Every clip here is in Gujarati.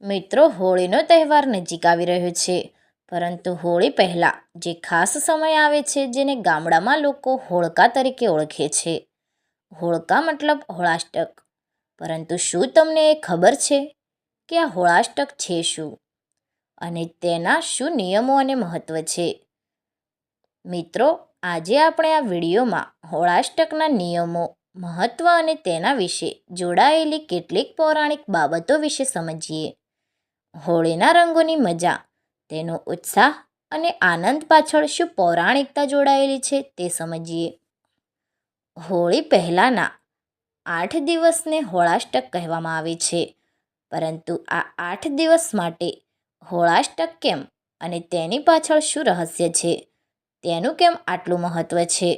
મિત્રો, હોળીનો તહેવાર નજીક આવી રહ્યો છે, પરંતુ હોળી પહેલાં જે ખાસ સમય આવે છે જેને ગામડામાં લોકો હોળકા તરીકે ઓળખે છે. હોળકા મતલબ હોળાષ્ટક. પરંતુ શું તમને એ ખબર છે કે આ હોળાષ્ટક છે શું અને તેના શું નિયમો અને મહત્ત્વ છે? મિત્રો, આજે આપણે આ વિડીયોમાં હોળાષ્ટકના નિયમો, મહત્ત્વ અને તેના વિશે જોડાયેલી કેટલીક પૌરાણિક બાબતો વિશે સમજીએ. હોળીના રંગોની મજા, તેનો ઉત્સાહ અને આનંદ પાછળ શું પૌરાણિકતા જોડાયેલી છે તે સમજીએ. હોળી પહેલાંના 8 દિવસને હોળાષ્ટક કહેવામાં આવે છે. પરંતુ આ 8 દિવસ માટે હોળાષ્ટક કેમ અને તેની પાછળ શું રહસ્ય છે? તેનું કેમ આટલું મહત્ત્વ છે?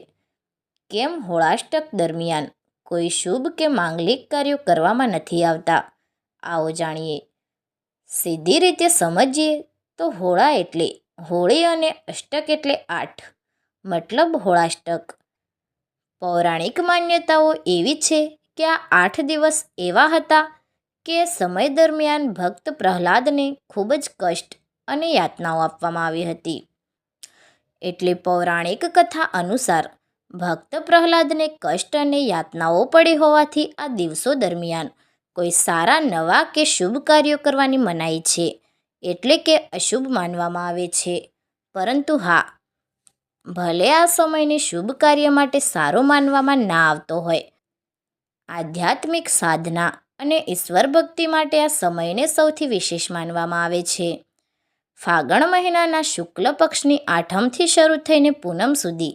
કેમ હોળાષ્ટક દરમિયાન કોઈ શુભ કે માંગલિક કાર્યો કરવામાં નથી આવતા? આવો જાણીએ. સીધી રીતે સમજીએ તો હોળા એટલે હોળી અને અષ્ટક એટલે 8, મતલબ હોળાષ્ટક. પૌરાણિક માન્યતાઓ એવી છે કે આ 8 દિવસ એવા હતા કે સમય દરમિયાન ભક્ત પ્રહલાદને ખૂબ જ કષ્ટ અને યાતનાઓ આપવામાં આવી હતી. એટલે પૌરાણિક કથા અનુસાર ભક્ત પ્રહલાદને કષ્ટ અને યાતનાઓ પડી હોવાથી આ દિવસો દરમિયાન કોઈ સારા નવા કે શુભ કાર્યો કરવાની મનાઈ છે, એટલે કે અશુભ માનવામાં આવે છે. પરંતુ હા, ભલે આ સમયને શુભ કાર્ય માટે સારો માનવામાં ના આવતો હોય, આધ્યાત્મિક સાધના અને ઈશ્વર ભક્તિ માટે આ સમયને સૌથી વિશેષ માનવામાં આવે છે. ફાગણ મહિનાના શુક્લ પક્ષની 8મથી શરૂ થઈને પૂનમ સુધી,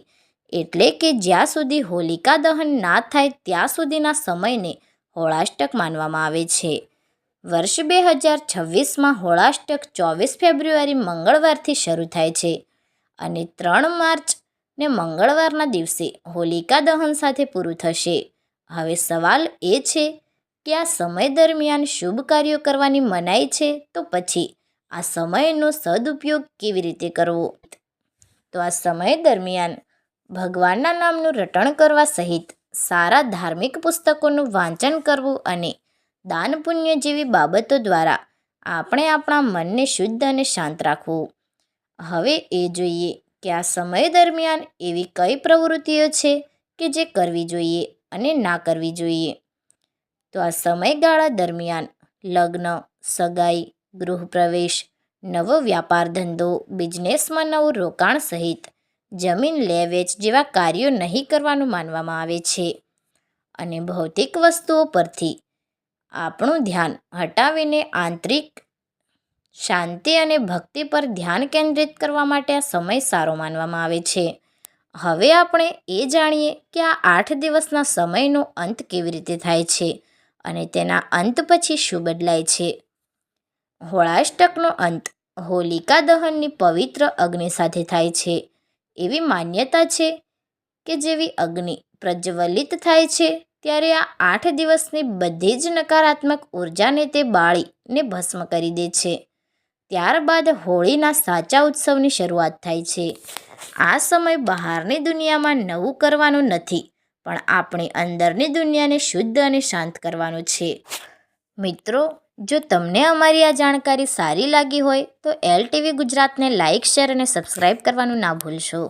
એટલે કે જ્યાં સુધી હોલિકા દહન ના થાય ત્યાં સુધીના સમયને હોળાષ્ટક માનવામાં આવે છે. વર્ષ 2026માં હોળાષ્ટક 24 ફેબ્રુઆરી મંગળવારથી શરૂ થાય છે અને 3 માર્ચને મંગળવારના દિવસે હોલિકા દહન સાથે પૂરું થશે. હવે સવાલ એ છે કે આ સમય દરમિયાન શુભ કાર્યો કરવાની મનાઈ છે, તો પછી આ સમયનો સદુપયોગ કેવી રીતે કરવો? તો આ સમય દરમિયાન ભગવાનના નામનું રટણ કરવા સહિત સારા ધાર્મિક પુસ્તકોનું વાંચન કરવું અને દાન પુણ્ય જેવી બાબતો દ્વારા આપણે આપણા મનને શુદ્ધ અને શાંત રાખવું. હવે એ જોઈએ કે આ સમય દરમિયાન એવી કઈ પ્રવૃત્તિઓ છે કે જે કરવી જોઈએ અને ના કરવી જોઈએ. તો આ સમયગાળા દરમિયાન લગ્ન, સગાઈ, ગૃહપ્રવેશ, નવો વ્યાપાર ધંધો, બિઝનેસમાં નવું રોકાણ સહિત જમીન લે વેચ જેવા કાર્યો નહીં કરવાનું માનવામાં આવે છે. અને ભૌતિક વસ્તુઓ પરથી આપણું ધ્યાન હટાવીને આંતરિક શાંતિ અને ભક્તિ પર ધ્યાન કેન્દ્રિત કરવા માટે આ સમય સારો માનવામાં આવે છે. હવે આપણે એ જાણીએ કે આ 8 દિવસના સમયનો અંત કેવી રીતે થાય છે અને તેના અંત પછી શું બદલાય છે. હોળાષ્ટકનો અંત હોલિકા દહનની પવિત્ર અગ્નિ સાથે થાય છે. એવી માન્યતા છે કે જેવી અગ્નિ પ્રજ્વલિત થાય છે ત્યારે આ 8 દિવસની બધી જ નકારાત્મક ઉર્જાને તે બાળીને ભસ્મ કરી દે છે. ત્યારબાદ હોળીના સાચા ઉત્સવની શરૂઆત થાય છે. આ સમય બહારની દુનિયામાં નવું કરવાનું નથી, પણ આપણી અંદરની દુનિયાને શુદ્ધ અને શાંત કરવાનું છે. મિત્રો, જો તમને અમારી આ જાણકારી સારી લાગી હોય તો LTV ગુજરાતને લાઇક, શેર અને સબસ્ક્રાઈબ કરવાનું ના ભૂલશો.